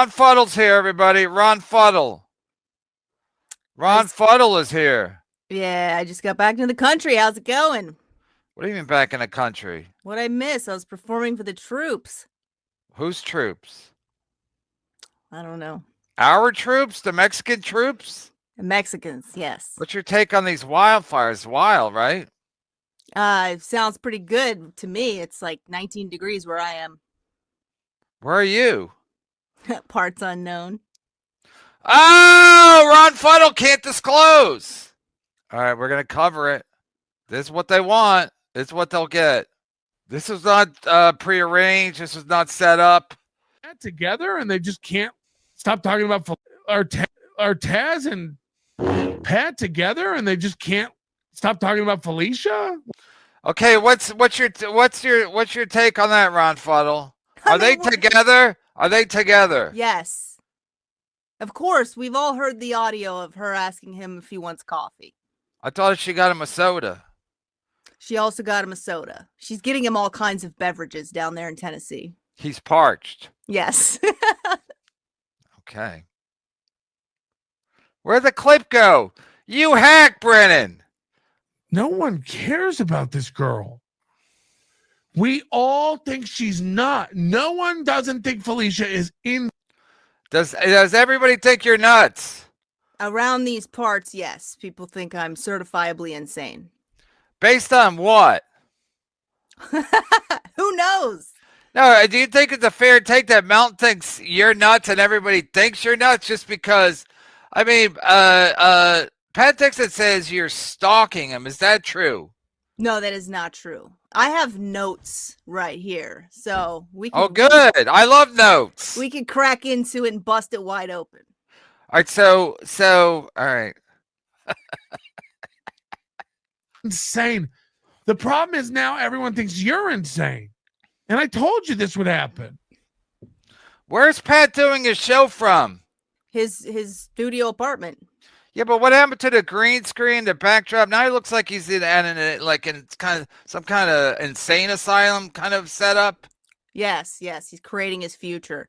Ron Fuddle's here, everybody. Ron Fuddle. Ron Fuddle is here. Yeah, I just got back to the country. How's it going? What do you mean back in the country? What'd I miss? I was performing for the troops. Whose troops? I don't know. Our troops? The Mexican troops? The Mexicans, yes. What's your take on these wildfires? Wild, right? It sounds pretty good to me. It's like 19 degrees where I am. Where are you? Parts unknown. Oh, Ron Fuddle can't disclose. All right, we're going to cover it. This is what they want. This is what they'll get. This was not prearranged. This was not set up. Together, and they just can't stop talking about Taz and Pat together, and they just can't stop talking about Felicia. Okay, what's your take on that, Ron Fuddle? Are they together? Are they together? Yes. Of course, we've all heard the audio of her asking him if he wants coffee. I thought she got him a soda. She also got him a soda. She's getting him all kinds of beverages down there in Tennessee. He's parched. Yes. Okay. Where'd the clip go? You hack, Brennan. No one cares about this girl. We all think she's not. No one doesn't think Felicia is in. Does everybody think you're nuts? Around these parts, yes. People think I'm certifiably insane. Based on what? Who knows? No, do you think it's a fair take that Mountain thinks you're nuts and everybody thinks you're nuts just because? I mean, Pat Dixon says you're stalking him. Is that true? No, that is not true. I have notes right here, so we can. Oh, good. I love notes. We can crack into it and bust it wide open. All right, so all right. Insane. The problem is now everyone thinks you're insane. And I told you this would happen. Where's Pat doing his show from? His studio apartment. Yeah, but what happened to the green screen, the backdrop? Now he looks like he's in kind of some kind of insane asylum kind of setup. Yes, he's creating his future.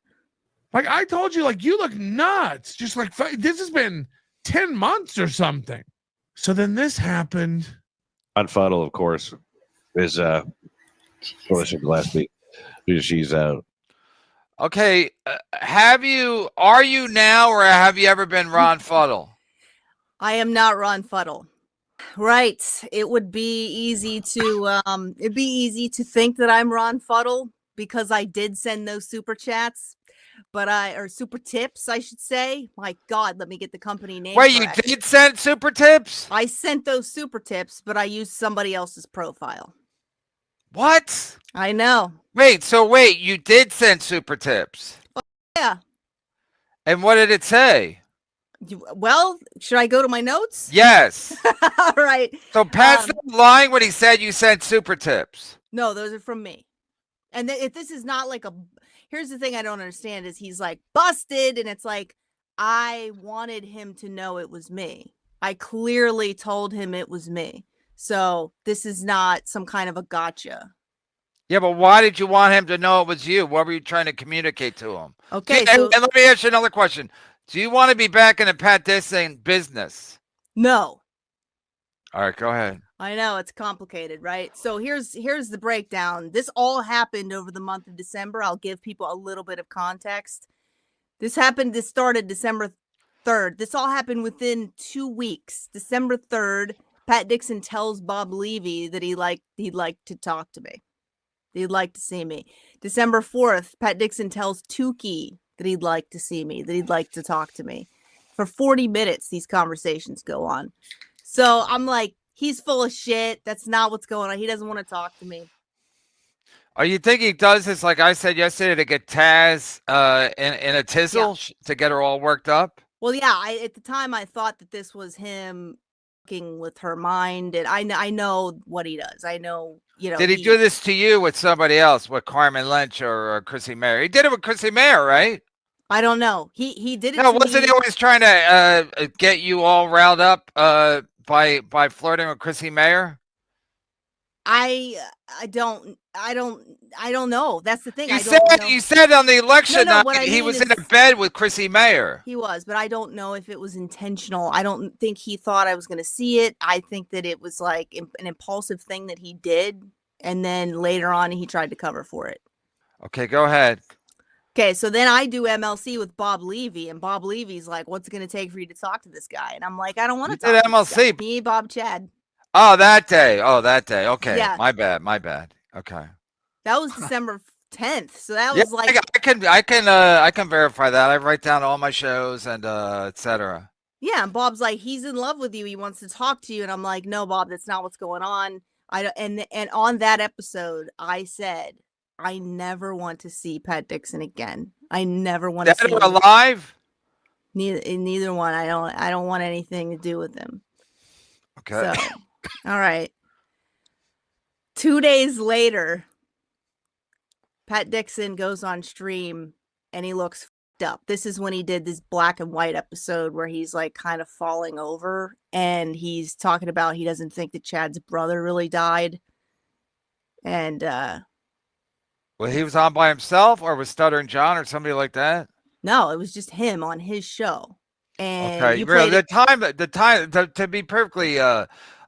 Like I told you, like you look nuts. Just like this has been 10 months or something. So then this happened. On Fuddle, of course, is Felicia Gillespie. She's Okay, are you now, or have you ever been Ron Fuddle? I am not Ron Fuddle. Right. It would be easy to think that I'm Ron Fuddle because I did send those super chats, or super tips, I should say. My God, let me get the company name. Wait, correct. You did send super tips? I sent those super tips, but I used somebody else's profile. What? I know. Wait, you did send super tips? Yeah. And what did it say? Well, should I go to my notes? Yes. All right. So Pat's not lying when he said you sent super tips. No, those are from me. And if this is not like here's the thing I don't understand is he's like busted, and it's like I wanted him to know it was me. I clearly told him it was me. So this is not some kind of a gotcha. Yeah, but why did you want him to know it was you? What were you trying to communicate to him? Okay. And let me ask you another question. Do you want to be back in the Pat Dixon business? No. All right, go ahead. I know it's complicated, right? So here's the breakdown. This all happened over the month of December. I'll give people a little bit of context. This started December 3rd. This all happened within 2 weeks. December 3rd, Pat Dixon tells Bob Levy that he'd like to talk to me. He'd like to see me. December 4th, Pat Dixon tells Tukey that he'd like to see me, that he'd like to talk to me. For 40 minutes, these conversations go on. So I'm like, he's full of shit. That's not what's going on. He doesn't want to talk to me. Are you think he does this, like I said yesterday, to get Taz in a tizzle to get her all worked up? Well, yeah. At the time, I thought that this was him working with her mind, and I know what he does. I know, Did he do this to you with somebody else, with Carmen Lynch or Chrissy Mayer? He did it with Chrissy Mayer, right? I don't know. He did it. No, wasn't he always trying to get you all riled up by flirting with Chrissy Mayer? I don't know. That's the thing. You I said don't know. you said on the election No, night what I he mean was in a is- bed with Chrissy Mayer. He was, but I don't know if it was intentional. I don't think he thought I was going to see it. I think that it was like an impulsive thing that he did, and then later on he tried to cover for it. Okay, go ahead. Okay, so then I do MLC with Bob Levy, and Bob Levy's like, "What's it going to take for you to talk to this guy?" And I'm like, "I don't want You to talk did to this guy." MLC. Me, Bob, Chad. Oh, that day. Okay, Yeah. my bad. Okay. That was December 10th. So that Yeah, was like, I can verify that. I write down all my shows and etc. yeah. And Bob's like, he's in love with you. He wants to talk to you. And I'm like, no, Bob, that's not what's going on. I don't, and on that episode, I said, I never want to see Pat Dixon again. I never want to Dead see or him. alive? Neither one. I don't want anything to do with him. Okay. So, all right. 2 days later, Pat Dixon goes on stream and he looks f***ed up. This is when he did this black and white episode where he's like kind of falling over and he's talking about he doesn't think that Chad's brother really died. And Well, he was on by himself, or was Stuttering John or somebody like that? no, it was just him on his show. And Okay, you really, played it. the time, to be perfectly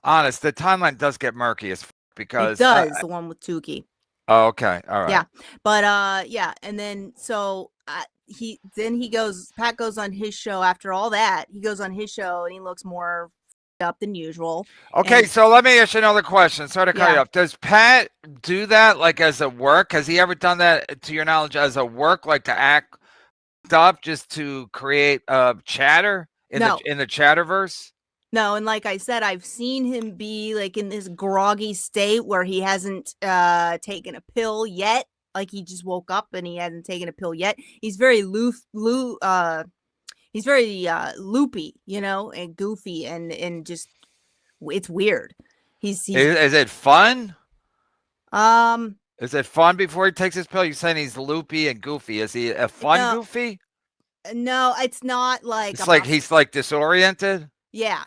honest, the timeline does get murky as because It does, the one with Tukey. Oh, okay, all right. Yeah. But yeah, and then so Pat goes on his show after all that. He goes on his show and he looks more f***ed up than usual. Okay, And- so let me ask you another question. Sorry to cut you Yeah. off. Does Pat do that like as a work? Has he ever done that, to your knowledge, as a work, like to act up just to create chatter in No. the chatterverse? No, and like I said, I've seen him be like in this groggy state where he hasn't taken a pill yet. Like he just woke up and he hasn't taken a pill yet. He's very he's very loopy, you know, and goofy and just it's weird. He's Is it fun? um Is it fun before he takes his pill? You're saying he's loopy and goofy. Is he a fun No, goofy? no, it's not like It's like he's like disoriented. yeah,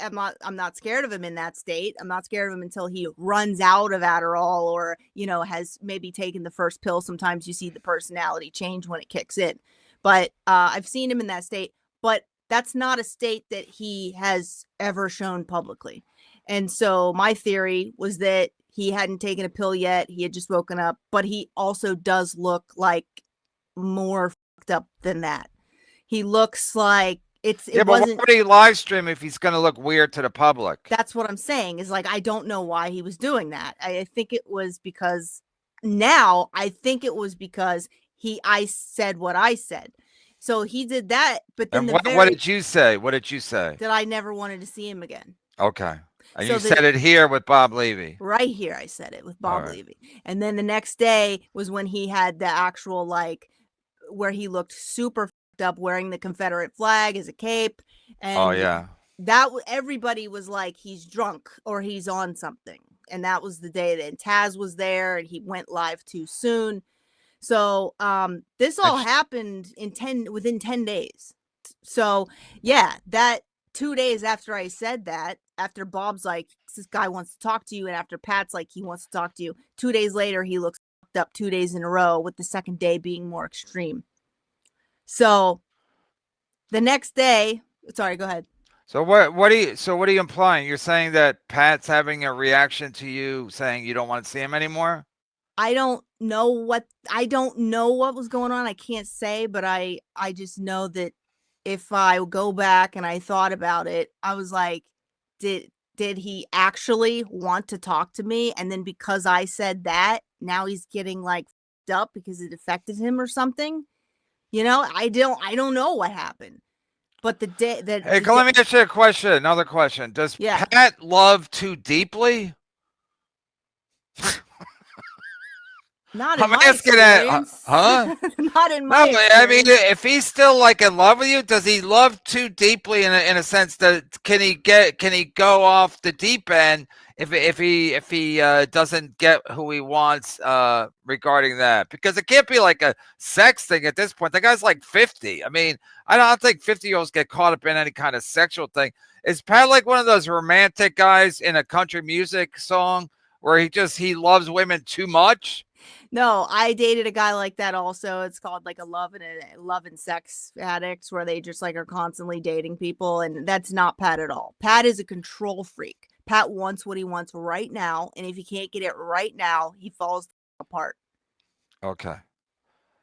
I'm not scared of him in that state. I'm not scared of him until he runs out of Adderall or, you know, has maybe taken the first pill. Sometimes you see the personality change when it kicks in. But I've seen him in that state, but that's not a state that he has ever shown publicly. And so my theory was that he hadn't taken a pill yet. He had just woken up, but he also does look like more fucked up than that. He looks like it But wasn't. why would he live stream if he's going to look weird to the public? That's what I'm saying is like, I don't know why he was doing that. I think it was because I said what I said. So he did that. But then And what did you say? What did you say? that I never wanted to see him again. Okay. And So you the- said it here with Bob Levy. Right here, I said it with Bob All right. Levy. And then the next day was when he had the actual, like, where he looked super fucked up wearing the Confederate flag as a cape. And Oh, yeah. everybody was like, he's drunk or he's on something. And that was the day that Taz was there and he went live too soon. So this all happened within 10 days. So yeah, that 2 days after I said that, after Bob's like, this guy wants to talk to you, and after Pat's like, he wants to talk to you, 2 days later, he looks fucked up 2 days in a row, with the second day being more extreme. So the next day, sorry, go ahead. So what are you implying? You're saying that Pat's having a reaction to you saying you don't want to see him anymore? I don't know what was going on. I can't say, but I just know that if I go back and I thought about it, I was like, did he actually want to talk to me? And then because I said that, now he's getting like f***ed up because it affected him or something. You know, I don't know what happened. But the day that Hey, let me ask you a question. Another question. Does Yeah. Pat love too deeply? not in I'm my asking that, experience. huh? Not in my No, I mean, experience. if he's still like in love with you, does he love too deeply in a sense that can he go off the deep end if he doesn't get who he wants regarding that? Because it can't be like a sex thing at this point. The guy's like 50. I mean, I don't think 50-year-olds get caught up in any kind of sexual thing. Is Pat like one of those romantic guys in a country music song where he loves women too much? No, I dated a guy like that also. It's called like a love and sex addicts, where they just like are constantly dating people, and that's not Pat at all. Pat is a control freak. Pat wants what he wants right now, and if he can't get it right now, he falls apart. Okay.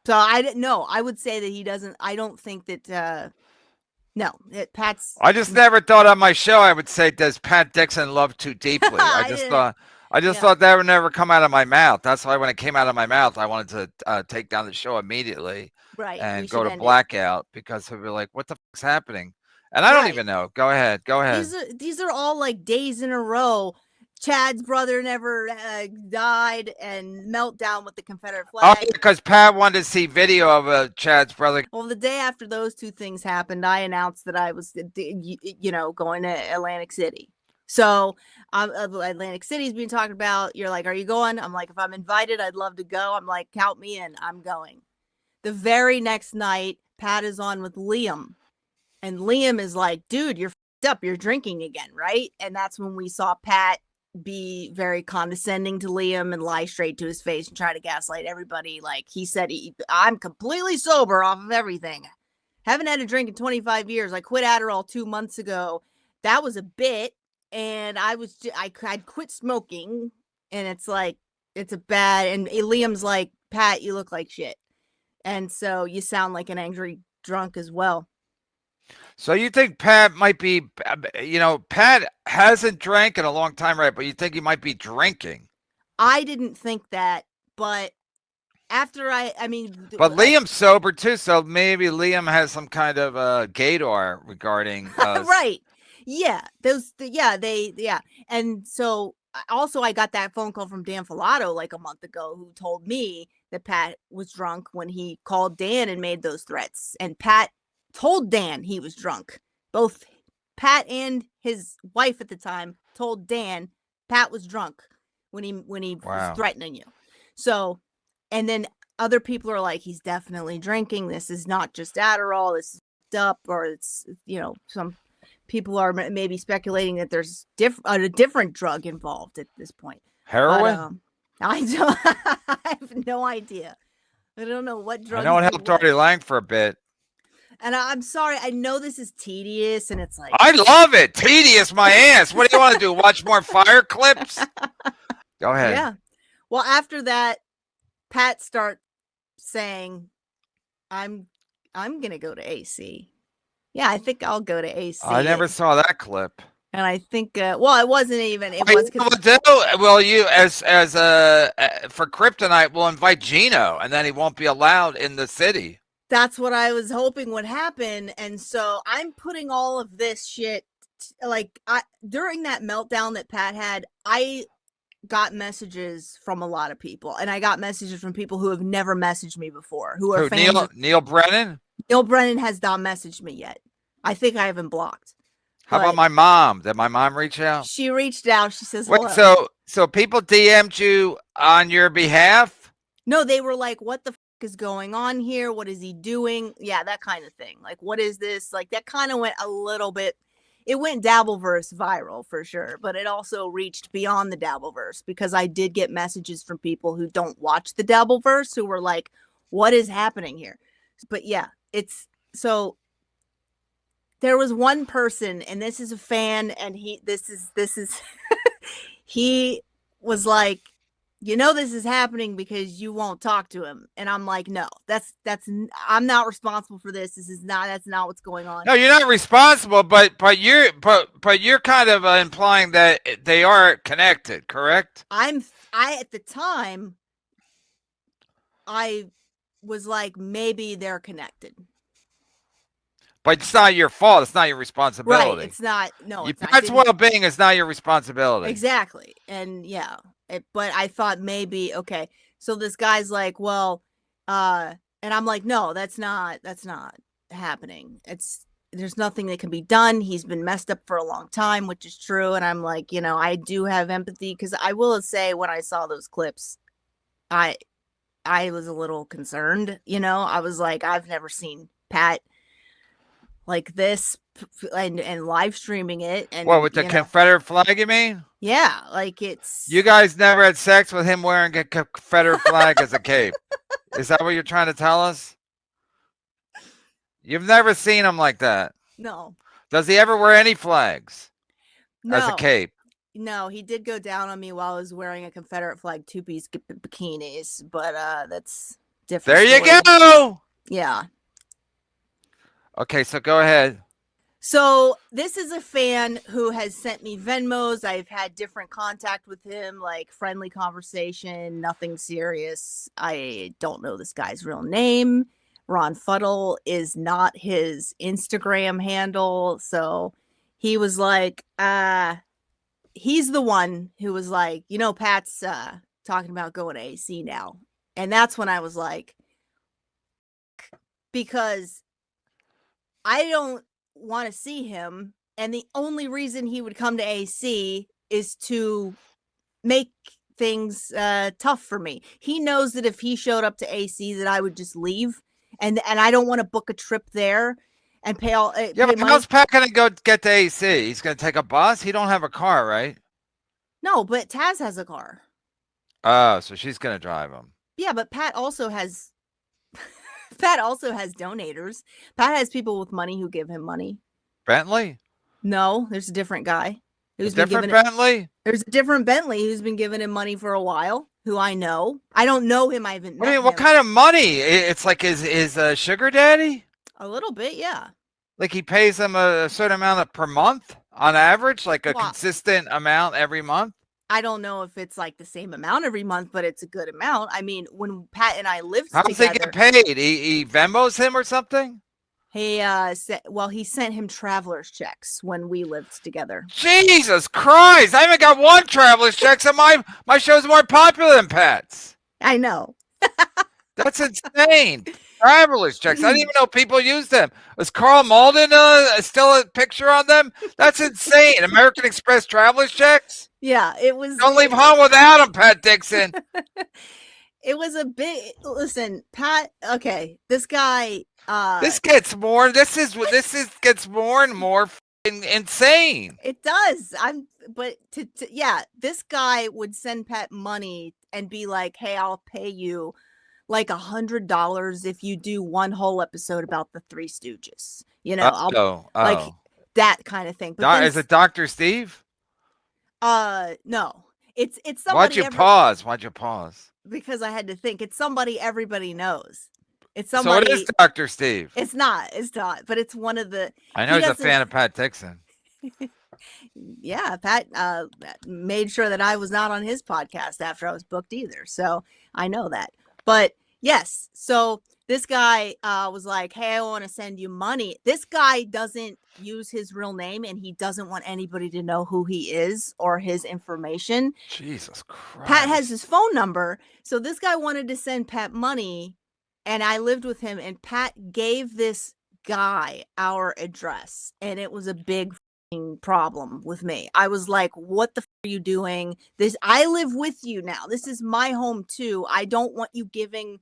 So I didn't know. I would say that he doesn't. I don't think that. Pat's. I just never thought on my show I would say, "Does Pat Dixon love too deeply?" I just thought that would never come out of my mouth. That's why when it came out of my mouth, I wanted to take down the show immediately, right, and go to blackout because they'd be like, "What the fuck's happening?" And I don't even know. Go ahead. These are all like days in a row. Chad's brother never died, and meltdown with the Confederate flag. Oh, because Pat wanted to see video of Chad's brother. Well, the day after those two things happened, I announced that I was, going to Atlantic City. So Atlantic City's being talked about. You're like, are you going? I'm like, if I'm invited, I'd love to go. I'm like, count me in. I'm going. The very next night, Pat is on with Liam. And Liam is like, dude, you're f***ed up. You're drinking again, right? And that's when we saw Pat be very condescending to Liam and lie straight to his face and try to gaslight everybody. Like he said, I'm completely sober off of everything. Haven't had a drink in 25 years. I quit Adderall 2 months ago. That was a bit. And I'd quit smoking. And it's like, it's a bad. And Liam's like, Pat, you look like shit. And so you sound like an angry drunk as well. So you think Pat might be, Pat hasn't drank in a long time, right? But you think he might be drinking? I didn't think that, but after But Liam's sober too, so maybe Liam has some kind of gaydar regarding. Right? Yeah, and so also I got that phone call from Dan Filato like a month ago, who told me that Pat was drunk when he called Dan and made those threats, and Pat told Dan he was drunk. Both Pat and his wife at the time told Dan Pat was drunk when he was threatening you. So, and then other people are like, he's definitely drinking. This is not just Adderall. This is up, or it's, some people are maybe speculating that there's a different drug involved at this point. Heroin? But, I have no idea. I don't know what drug. I know it helped Artie Lang for a bit. And I'm sorry, I know this is tedious, and it's like, I love it. Tedious, my ass. What do you want to do? Watch more fire clips? Go ahead. Yeah. Well, after that, Pat starts saying, I'm gonna go to AC. Yeah, I think I'll go to AC. I never saw that clip. And I think, it wasn't even. It was. Well, you as for Kryptonite, we'll invite Gino, and then he won't be allowed in the city. That's what I was hoping would happen. And so I'm putting all of this shit, during that meltdown that Pat had, I got messages from a lot of people, and I got messages from people who have never messaged me before, who are fans. Neil Brennan? Neil Brennan has not messaged me yet. I think I haven't blocked. How about my mom? Did my mom reach out? She reached out. She says, wait, hello. So people DM'd you on your behalf? No, they were like, what the f- is going on here? What is he doing? Yeah, that kind of thing. Like, what is this? Like, that kind of went a little bit. It went Dabbleverse viral for sure, but it also reached beyond the Dabbleverse, because I did get messages from people who don't watch the Dabbleverse who were like, what is happening here? But yeah, so there was one person, and this is a fan, and this is he was like, this is happening because you won't talk to him. And I'm like, no, I'm not responsible for this. That's not what's going on. No, you're not responsible, but you're kind of implying that they are connected, correct? At the time, I was like, maybe they're connected. But it's not your fault. It's not your responsibility. Right. It's not. No, it's Pat's well-being is not your responsibility. Exactly. And yeah. But I thought maybe, okay, so this guy's like, well, and I'm like, no, that's not happening. There's nothing that can be done. He's been messed up for a long time, which is true. And I'm like, I do have empathy, because I will say, when I saw those clips, I was a little concerned. I was like, I've never seen Pat like this and live streaming it. And What, with the you know, Confederate flag, you mean? yeah, like it's You guys never had sex with him wearing a Confederate flag as a cape. Is that what you're trying to tell us? You've never seen him like that. no, Does he ever wear any flags as a no, cape? no. He did go down on me while I was wearing a Confederate flag 2-piece bikinis, but that's different. There you story. go. Yeah. Okay, so go ahead. So this is a fan who has sent me Venmos. I've had different contact with him, like friendly conversation, nothing serious. I don't know this guy's real name. Ron Fuddle is not his Instagram handle. So he was like, he's the one who was like, Pat's talking about going to AC now. And that's when I was like, because I don't want to see him, and the only reason he would come to AC is to make things tough for me. He knows that if he showed up to AC that I would just leave, and I don't want to book a trip there and pay all Yeah, pay but how's Pat gonna go get to AC? He's gonna take a bus? He don't have a car, right? No, but Taz has a car. Oh, so she's gonna drive him. Yeah, but Pat also has donators. Pat has people with money who give him money. Bentley? No, there's a different guy who's been Different giving Bentley? There's a different Bentley who's been giving him money for a while, who I know. I don't know him. I haven't met I mean, him. what kind of money? It's like his sugar daddy? A little bit, yeah. Like he pays him a certain amount per month on average, like a Well, consistent amount every month? I don't know if it's like the same amount every month, but it's a good amount. I mean, when Pat and I lived How does together, he get paid? He Venmos him or something? he he sent him traveler's checks when we lived together. Jesus Christ! I haven't got one traveler's check, so my show's more popular than Pat's. I know. That's insane. Traveler's checks. I didn't even know people used them. Was Carl Malden still a picture on them? That's insane. American Express traveler's checks? Yeah, it was. Don't leave home without them, Pat Dixon. It was a big. Listen, Pat. Okay, this guy. This gets more. This gets more and more insane. It does. But this guy would send Pat money and be like, "Hey, I'll pay you like $100 if you do one whole episode about the Three Stooges." Like that kind of thing. But Is it Dr. Steve? no, it's somebody. Why'd you pause? Because I had to think. It's somebody everybody knows. It's So somebody. it is Dr. Steve. It's not. But it's one of the. I know he's a fan of Pat Dixon. Yeah, Pat made sure that I was not on his podcast after I was booked either. So I know that. But yes, so this guy was like, "Hey, I want to send you money." This guy doesn't use his real name, and he doesn't want anybody to know who he is or his information. Jesus Christ. Pat has his phone number. So this guy wanted to send Pat money, and I lived with him, and Pat gave this guy our address, and it was a big problem with me. I was like, "What the are you doing? I live with you now. This is my home too. I don't want you giving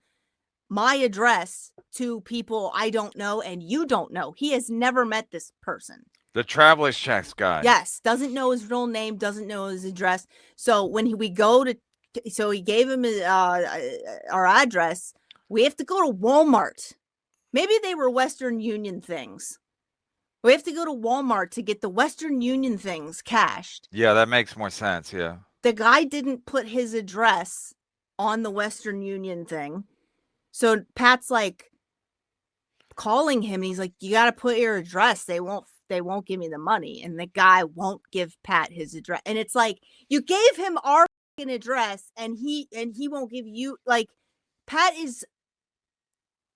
my address to people I don't know and you don't know." He has never met this person. The traveler's checks guy. Yes, doesn't know his real name, doesn't know his address. So when we go to, so he gave him our address. We have to go to Walmart. Maybe they were Western Union things. We have to go to Walmart to get the Western Union things cashed. Yeah, that makes more sense. Yeah. The guy didn't put his address on the Western Union thing. So Pat's like calling him. And he's like, "You got to put your address. They won't give me the money." And the guy won't give Pat his address. And it's like, you gave him our address and he won't give you, like, Pat is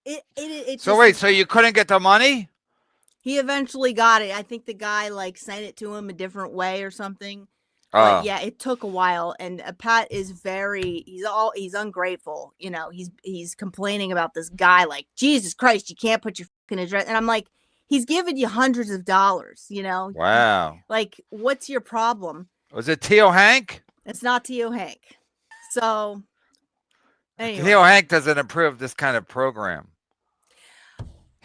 it So just, wait, so you couldn't get the money? he eventually got it. I think the guy like sent it to him a different way or something. But yeah, it took a while. And Pat is he's ungrateful. He's complaining about this guy, like, "Jesus Christ, you can't put your fucking address." And I'm like, he's giving you hundreds of dollars, Wow. Like, what's your problem? Was it Tio Hank? It's not Tio Hank. So anyway. Tio Hank doesn't approve this kind of program.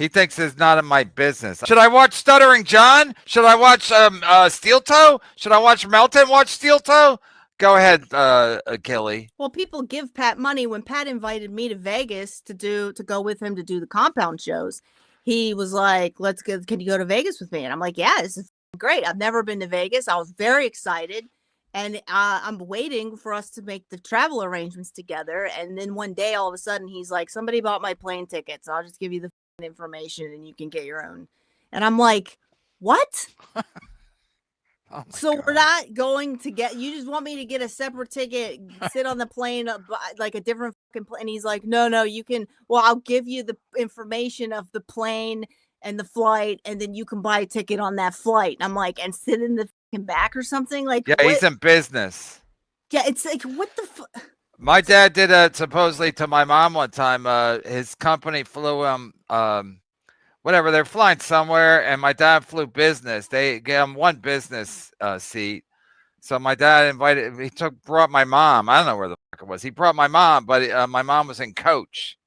He thinks it's not in my business. Should I watch Stuttering John? Should I watch Steel Toe? Should I watch Melton watch Steel Toe? Go ahead, Gilly. Well, people give Pat money. When Pat invited me to Vegas to go with him to do the compound shows, he was like, "Let's go. Can you go to Vegas with me?" And I'm like, "Yeah, this is great. I've never been to Vegas. I was very excited, and I'm waiting for us to make the travel arrangements together." And then one day, all of a sudden, he's like, "Somebody bought my plane tickets. I'll just give you the information, and you can get your own." And I'm like, "What?" Oh So God. we're not going to get, you just want me to get a separate ticket, sit on the plane, like a different fucking plane. And he's like, no, you can, well, I'll give you the information of the plane and the flight, and then you can buy a ticket on that flight. And I'm like, and sit in the fucking back or something? Like, Yeah, what? he's in business. Yeah, it's like, what the fuck? My dad did supposedly to my mom one time. His company flew him, whatever, they're flying somewhere, and my dad flew business. They gave him one business seat. So my dad brought my mom. I don't know where the fuck it was. He brought my mom, but my mom was in coach.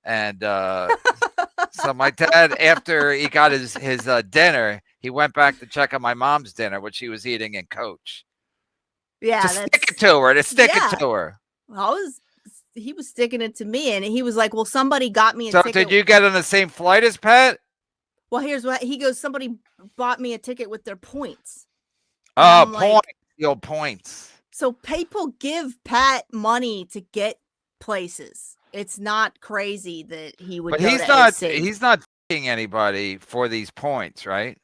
And so my dad, after he got his dinner, he went back to check on my mom's dinner, which she was eating in coach. Yeah, To stick it to her, yeah. to her. He was sticking it to me, and he was like, well, somebody got me a So ticket. did you get on the same flight as Pat? Well, here's what he goes, somebody bought me a ticket with their points. Oh, I'm like, points. The old points. So people give Pat money to get places. It's not crazy that he would. But go he's to not. AC. He's not f***ing anybody for these points, right?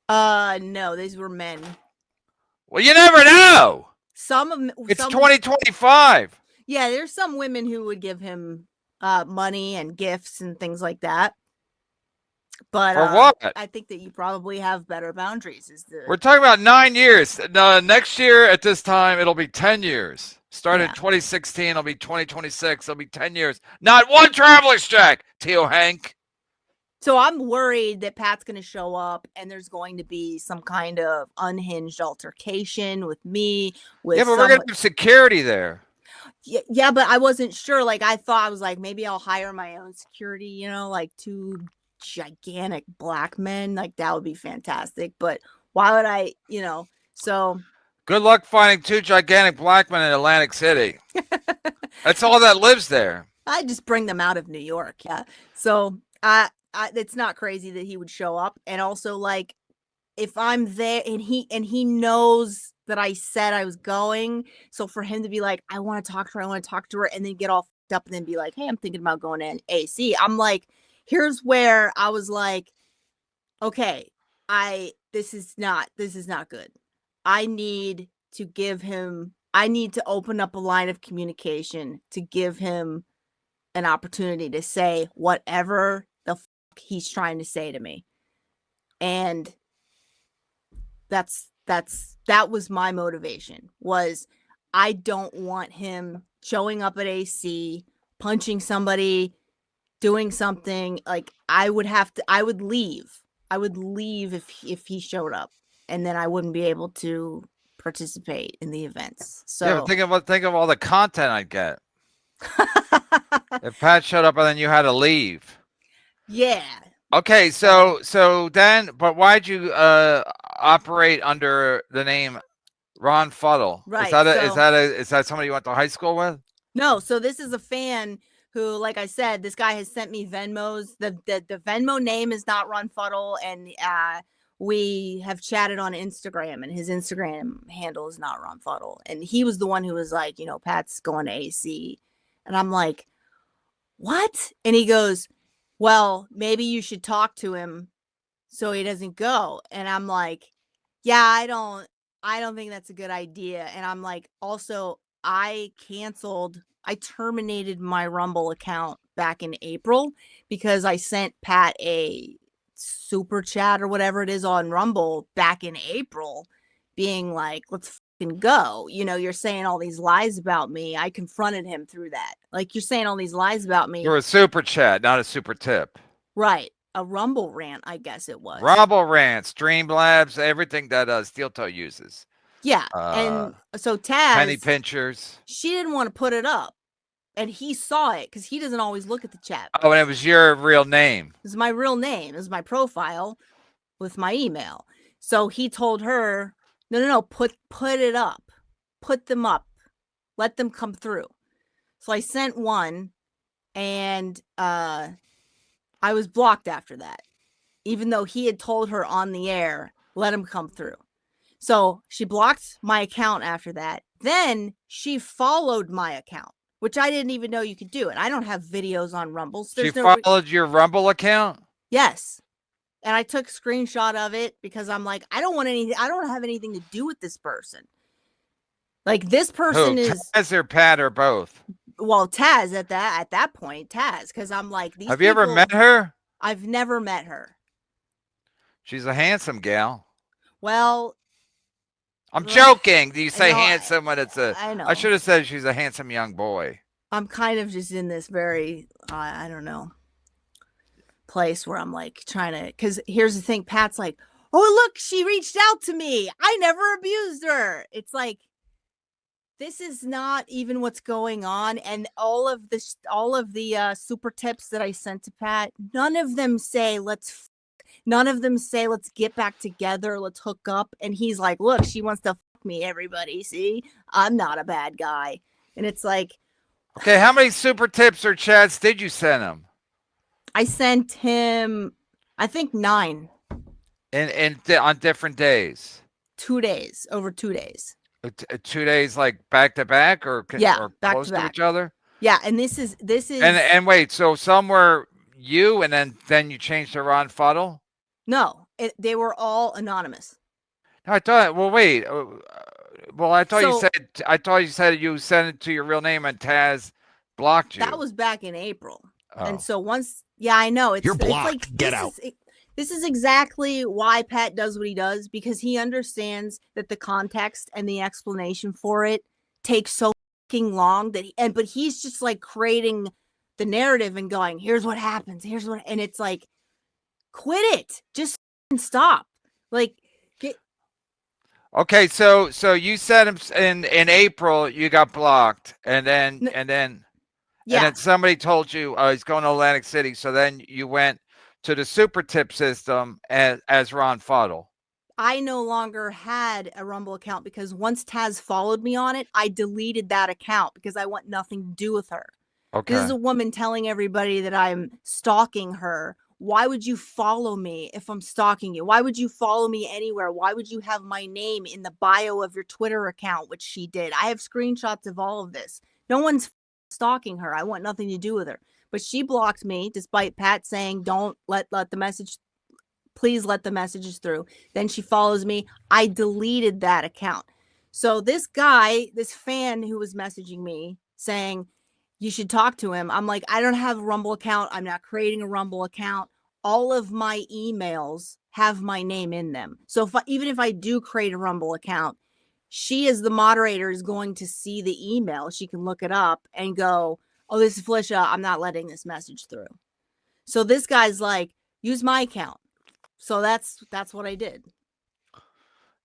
No, these were men. Well, you never know. Some of It's 2025. Yeah, there's some women who would give him money and gifts and things like that. But For what? I think that you probably have better boundaries. We're talking about 9 years. Next year at this time, it'll be 10 years. Started in 2016, it'll be 2026. It'll be 10 years. Not one traveler's check, Teo Hank. So I'm worried that Pat's going to show up and there's going to be some kind of unhinged altercation with me. Yeah, but we're going to have security there. Yeah, but I wasn't sure. Like, I was like, maybe I'll hire my own security, like 2 gigantic black men. Like, that would be fantastic. But why would I, so. Good luck finding 2 gigantic black men in Atlantic City. That's all that lives there. I just bring them out of New York. Yeah. So it's not crazy that he would show up. And also, like, if I'm there and he knows that I said I was going, so for him to be like, I want to talk to her, and then get all fucked up and then be like, hey, I'm thinking about going to AC. I'm like, here's where I was like, okay, this is not good. I need to open up a line of communication to give him an opportunity to say whatever the fuck he's trying to say to me. And that was my motivation, was I don't want him showing up at AC, punching somebody, doing something. Like, I would leave if he showed up, and then I wouldn't be able to participate in the events. So yeah, but think of all the content I'd get. If Pat showed up and then you had to leave. Yeah. Okay, so then, but why'd you operate under the name Ron Fuddle? Right. Is that somebody you went to high school with? No. So this is a fan who, like I said, this guy has sent me Venmos. The Venmo name is not Ron Fuddle, and we have chatted on Instagram, and his Instagram handle is not Ron Fuddle. And he was the one who was like, Pat's going to AC, and I'm like, what? And he goes, well, maybe you should talk to him so he doesn't go. And I'm like, yeah, I don't think that's a good idea. And I'm like, also, I terminated my Rumble account back in April because I sent Pat a super chat or whatever it is on Rumble back in April being like, let's fucking go. You're saying all these lies about me. I confronted him through that. Like, you're saying all these lies about me. You're a super chat, not a super tip. Right. A Rumble rant, I guess it was. Rumble rants, Streamlabs, everything that Steel Toe uses. Yeah. And so Taz, penny pinchers. she didn't want to put it up. and he saw it because he doesn't always look at the chat. Oh, and it was your real name. This is my real name. This is my profile with my email. So he told her, no, put it up. Put them up. Let them come through. So I sent one, and I was blocked after that, even though he had told her on the air, let him come through. So she blocked my account after that. Then she followed my account, which I didn't even know you could do. And I don't have videos on Rumble. So She followed your Rumble account? Yes. And I took a screenshot of it because I'm like, I don't have anything to do with this person. Like, this person is Taz or Pat or both? Well, Taz at that point, Taz, because I'm like, these Have you ever met her? I've never met her. She's a handsome gal. Well, I'm joking. Do you say know, handsome when it's a? I know. I should have said she's a handsome young boy. I'm kind of just in this very, I don't know, place where I'm like trying to, because here's the thing, Pat's like, oh, look, she reached out to me. I never abused her. It's like, this is not even what's going on. And all of the super tips that I sent to Pat, none of them say, let's get back together. Let's hook up. And he's like, look, she wants to fuck me, everybody. See, I'm not a bad guy. And it's like, okay, how many super tips or chats did you send him? I sent him, I think 9. On different days? 2 days, over 2 days. 2 days, like back to back, or back close to to back. each other? Yeah, and this is and wait, so some were you, and then you changed to Ron Fuddle? No, they were all anonymous. No, I thought. Well, wait. I thought you said you sent it to your real name and Taz blocked you. That was back in April. Oh. And so once, yeah, I know. You're blocked. It's like, Get out. This is exactly why Pat does what he does, because he understands that the context and the explanation for it takes so fucking long but he's just like creating the narrative and going, here's what happens. And it's like, quit it. Just stop. Like, okay, so you said him in April you got blocked, and then somebody told you he's going to Atlantic City, so then you went to the super tip system as Ron Fuddle. I no longer had a Rumble account because once Taz followed me on it, I deleted that account because I want nothing to do with her. Okay. This is a woman telling everybody that I'm stalking her. Why would you follow me if I'm stalking you? Why would you follow me anywhere? Why would you have my name in the bio of your Twitter account, which she did? I have screenshots of all of this. No one's stalking her. I want nothing to do with her. But she blocked me despite Pat saying, don't let the message, please let the messages through. Then she follows me. I deleted that account. So this guy, this fan who was messaging me saying, you should talk to him. I'm like, I don't have a Rumble account. I'm not creating a Rumble account. All of my emails have my name in them. So even if I do create a Rumble account, she as the moderator is going to see the email. She can look it up and go, oh, this is Felicia. I'm not letting this message through. So this guy's like, use my account. So that's what I did.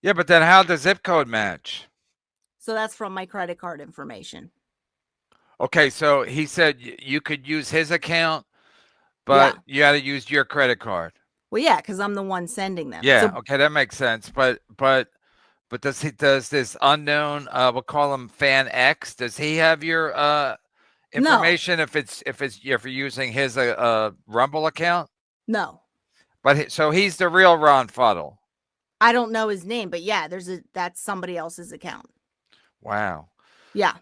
Yeah, but then how does zip code match? So that's from my credit card information. Okay, so he said you could use his account, but you got to use your credit card. Well, yeah, because I'm the one sending them. Yeah, okay, that makes sense. But does this unknown we'll call him Fan X? Does he have your information if you're using his Rumble account? No. But so he's the real Ron Fuddle. I don't know his name, but yeah, that's somebody else's account. Wow. Yeah.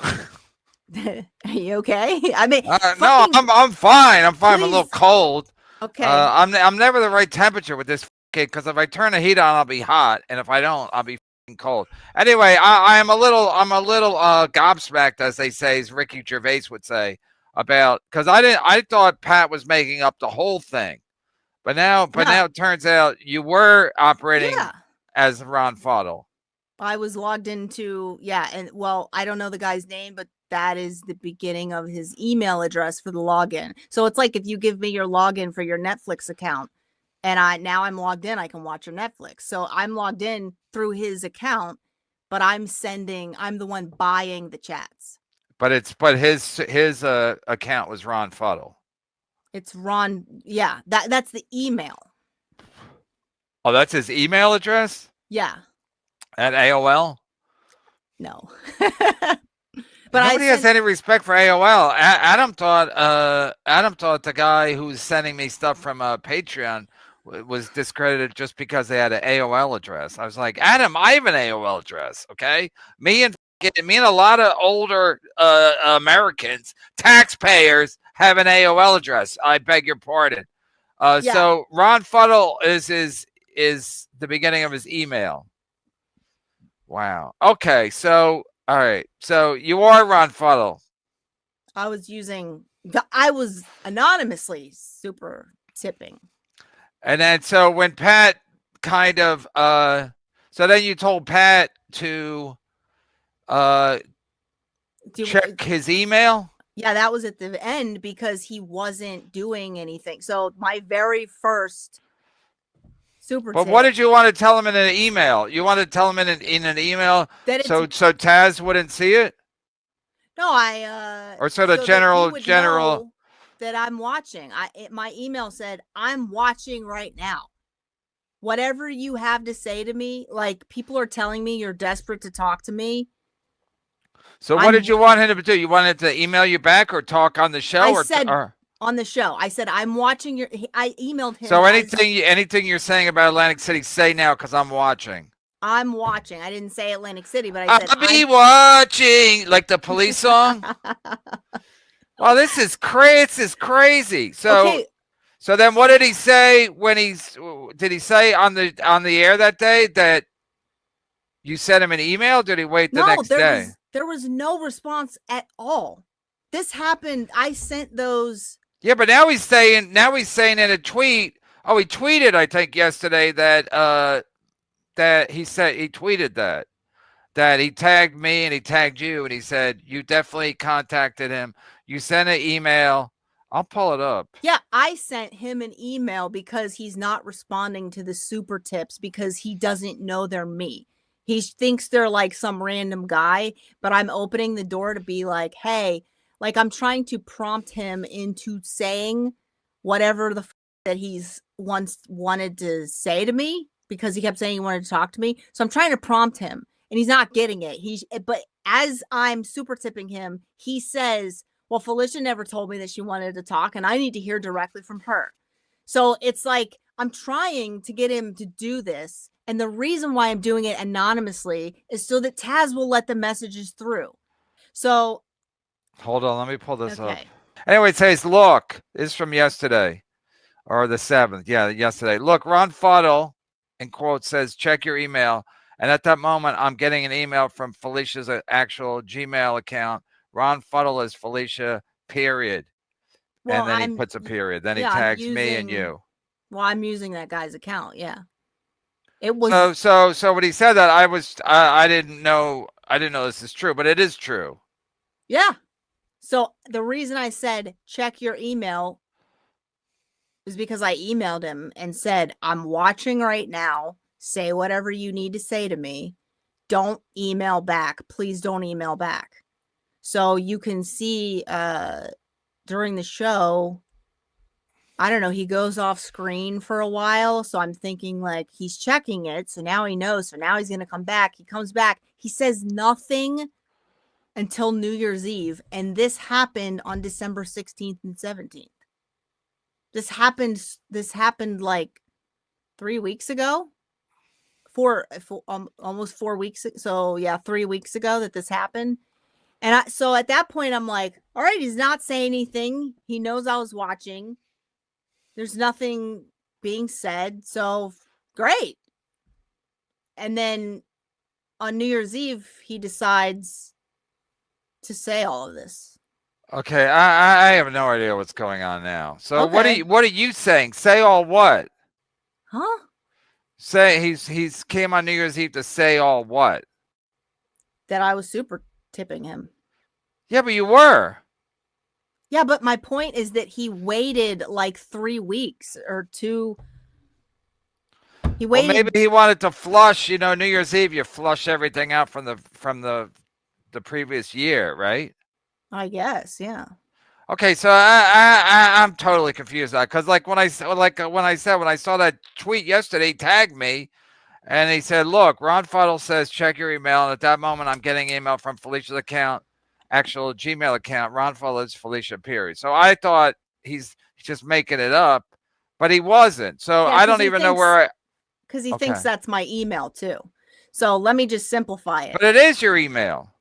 Are you okay? I mean, no, I'm fine. I'm fine. I'm a little cold. Okay. I'm never the right temperature with this kid because if I turn the heat on, I'll be hot, and if I don't, I'll be cold. Anyway, I'm a little gobsmacked, as they say, as Ricky Gervais would say, about because I thought Pat was making up the whole thing, but now it turns out you were operating as Ron Fuddle. I was logged into, and well, I don't know the guy's name, but that is the beginning of his email address for the login. So it's like if you give me your login for your Netflix account and now I'm logged in, I can watch your Netflix. So I'm logged in through his account, but I'm the one buying the chats. But his account was Ron Fuddle. It's Ron. Yeah, that's the email. Oh, that's his email address Yeah. at AOL. No. But nobody has any respect for AOL. Adam thought the guy who was sending me stuff from Patreon was discredited just because they had an AOL address. I was like, Adam, I have an AOL address. Okay, me and a lot of older Americans, taxpayers, have an AOL address. I beg your pardon. Yeah. So Ron Fuddle is the beginning of his email. Wow. Okay. So all right. So you are Ron Fuddle. I was anonymously super tipping. And then so when Pat kind of so then you told Pat to check his email? Yeah, that was at the end because he wasn't doing anything. So my very first super But tip, what did you want to tell him in an email? You want to tell him in an email so Taz wouldn't see it? No, I or so the so general that I'm watching. My email said, I'm watching right now. Whatever you have to say to me, like people are telling me you're desperate to talk to me. So what did you want him to do? You wanted to email you back or talk on the show? On the show. I said, I'm watching I emailed him. So anything you're saying about Atlantic City, say now because I'm watching. I'm watching. I didn't say Atlantic City, but I said I'll be watching, like the Police song. Well, this is crazy. So, okay. So then, what did he say did he say on the air that day that you sent him an email? Did he wait the next day? There was no response at all. This happened. I sent those. Yeah, but now he's saying in a tweet. Oh, he tweeted, I think, yesterday that he tweeted that he tagged me and he tagged you and he said you definitely contacted him. You sent an email. I'll pull it up. Yeah, I sent him an email because he's not responding to the super tips because he doesn't know they're me. He thinks they're like some random guy, but I'm opening the door to be like, hey, like I'm trying to prompt him into saying whatever that he's once wanted to say to me because he kept saying he wanted to talk to me. So I'm trying to prompt him and he's not getting it. But as I'm super tipping him, he says, well, Felicia never told me that she wanted to talk and I need to hear directly from her. So it's like, I'm trying to get him to do this. And the reason why I'm doing it anonymously is so that Taz will let the messages through. So hold on, let me pull this up. Anyway, it says, look, this is from yesterday or the 7th. Yeah, yesterday. Look, Ron Fuddle, in quotes, says, check your email. And at that moment, I'm getting an email from Felicia's actual Gmail account. Ron Fuddle is Felicia, period. Well, and then he puts a period. Then he tags me and you. Well, I'm using that guy's account. Yeah. It was so when he said that, I didn't know this is true, but it is true. Yeah. So the reason I said check your email is because I emailed him and said, I'm watching right now. Say whatever you need to say to me. Don't email back. Please don't email back. So you can see during the show, I don't know, he goes off screen for a while. So I'm thinking like he's checking it. So now he knows. So now he's going to come back. He comes back. He says nothing until New Year's Eve. And this happened on December 16th and 17th. This happened like 3 weeks ago. Almost 4 weeks. So yeah, 3 weeks ago that this happened. And so at that point, I'm like, all right, he's not saying anything. He knows I was watching. There's nothing being said. So great. And then on New Year's Eve, he decides to say all of this. Okay. I have no idea what's going on now. So okay. What are you saying? Say all what? Huh? Say he's came on New Year's Eve to say all what? That I was super tipping him. Yeah, but you were. Yeah, but my point is that he waited like 3 weeks or 2. He Well, waited. maybe he wanted to flush. New Year's Eve, you flush everything out from the previous year, right? I guess, yeah. Okay, so I'm totally confused now because when I saw that tweet yesterday, he tagged me, and he said, "Look, Ron Fuddle says check your email." And at that moment, I'm getting email from Felicia's account, actual Gmail account. Ron Fuddle is Felicia period. So I thought he's just making it up, but he wasn't. So Yeah, I don't even know where. Because he Okay. thinks that's my email too. So let me just simplify it. But it is your email.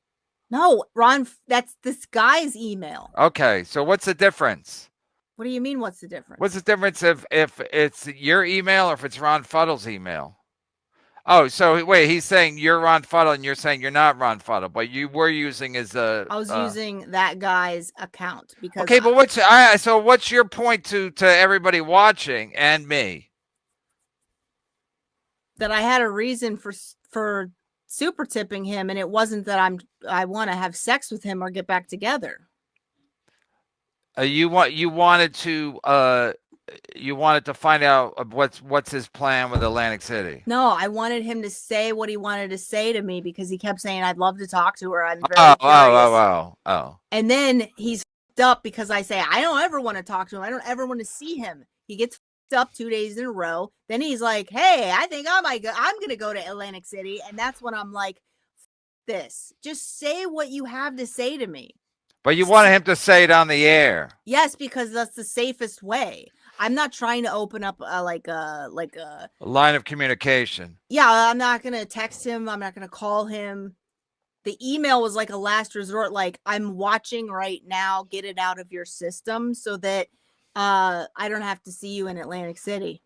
No, Ron, that's this guy's email. Okay, so what's the difference? What do you mean? What's the difference? What's the difference if it's your email or if it's Ron Fuddle's email? Oh, so wait, he's saying you're Ron Fuddle and you're saying you're not Ron Fuddle, but you were using his I was using that guy's account because. Okay, but what's your point to everybody watching and me? That I had a reason for super tipping him, and it wasn't that I want to have sex with him or get back together. You wanted to find out what's his plan with Atlantic City. No, I wanted him to say what he wanted to say to me because he kept saying I'd love to talk to her. I'm very curious. Oh. And then he's f***ed up because I say I don't ever want to talk to him. I don't ever want to see him. He gets f***ed up 2 days in a row. Then he's like, "Hey, I think I'm gonna go to Atlantic City," and that's when I'm like, "This, just say what you have to say to me." But you wanted him to say it on the air. Yes, because that's the safest way. I'm not trying to open up a line of communication. Yeah, I'm not gonna text him. I'm not gonna call him. The email was like a last resort. Like, I'm watching right now. Get it out of your system so that I don't have to see you in Atlantic City.